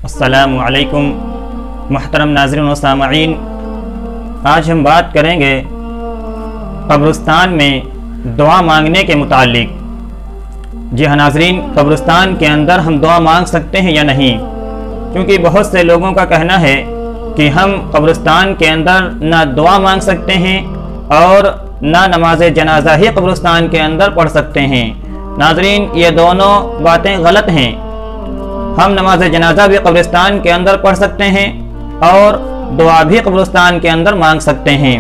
السلام علیکم محترم ناظرین و سامعین، آج ہم بات کریں گے قبرستان میں دعا مانگنے کے متعلق۔ جی ہاں ناظرین، قبرستان کے اندر ہم دعا مانگ سکتے ہیں یا نہیں؟ کیونکہ بہت سے لوگوں کا کہنا ہے کہ ہم قبرستان کے اندر نہ دعا مانگ سکتے ہیں اور نہ نماز جنازہ ہی قبرستان کے اندر پڑھ سکتے ہیں۔ ناظرین، یہ دونوں باتیں غلط ہیں۔ ہم نماز جنازہ بھی قبرستان کے اندر پڑھ سکتے ہیں اور دعا بھی قبرستان کے اندر مانگ سکتے ہیں،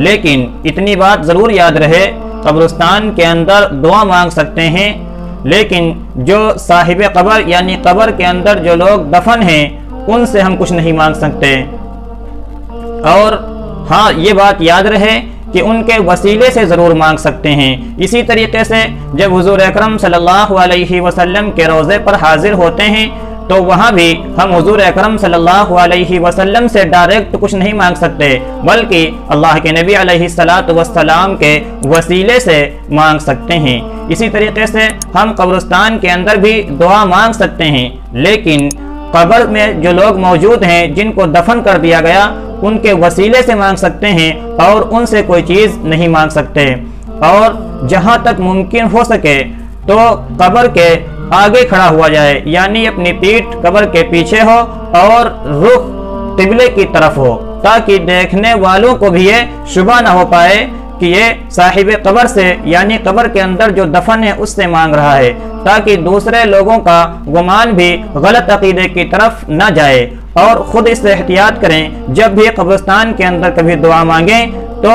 لیکن اتنی بات ضرور یاد رہے، قبرستان کے اندر دعا مانگ سکتے ہیں، لیکن جو صاحب قبر یعنی قبر کے اندر جو لوگ دفن ہیں ان سے ہم کچھ نہیں مانگ سکتے۔ اور ہاں، یہ بات یاد رہے کہ ان کے وسیلے سے ضرور مانگ سکتے ہیں۔ اسی طریقے سے جب حضور اکرم صلی اللہ علیہ وسلم کے روضے پر حاضر ہوتے ہیں تو وہاں بھی ہم حضور اکرم صلی اللہ علیہ وسلم سے ڈائریکٹ کچھ نہیں مانگ سکتے، بلکہ اللہ کے نبی علیہ السلام کے وسیلے سے مانگ سکتے ہیں۔ اسی طریقے سے ہم قبرستان کے اندر بھی دعا مانگ سکتے ہیں، لیکن قبر میں جو لوگ موجود ہیں جن کو دفن کر دیا گیا ان کے وسیلے سے مانگ سکتے ہیں اور ان سے کوئی چیز نہیں مانگ سکتے۔ اور جہاں تک ممکن ہو سکے تو قبر کے آگے کھڑا ہوا جائے، یعنی اپنی پیٹھ قبر کے پیچھے ہو اور رخ قبلے کی طرف ہو، تاکہ دیکھنے والوں کو بھی یہ شبہ نہ ہو پائے کہ یہ صاحب قبر سے یعنی قبر کے اندر جو دفن ہے اس سے مانگ رہا ہے، تاکہ دوسرے لوگوں کا گمان بھی غلط عقیدے کی طرف نہ جائے۔ اور خود اس سے احتیاط کریں، جب بھی قبرستان کے اندر کبھی دعا مانگیں تو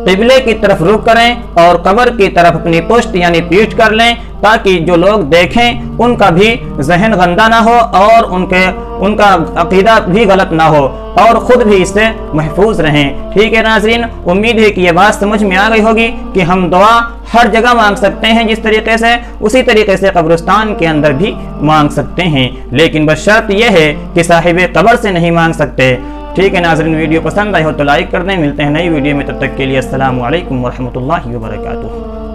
قبلے کی طرف رخ کریں اور قبر کی طرف اپنی پشت یعنی پیٹھ کر لیں، تاکہ جو لوگ دیکھیں ان کا بھی ذہن گندا نہ ہو اور ان کا عقیدہ بھی غلط نہ ہو اور خود بھی اس سے محفوظ رہیں۔ ٹھیک ہے ناظرین، امید ہے کہ یہ بات سمجھ میں آ گئی ہوگی کہ ہم دعا ہر جگہ مانگ سکتے ہیں جس طریقے سے، اسی طریقے سے قبرستان کے اندر بھی مانگ سکتے ہیں، لیکن بس شرط یہ ہے کہ صاحب قبر سے نہیں مانگ سکتے۔ ٹھیک ہے ناظرین، ویڈیو پسند آئی ہو تو لائک کر دیں۔ ملتے ہیں نئی ویڈیو میں، تب تک کے لیے السلام علیکم ورحمۃ اللہ وبرکاتہ۔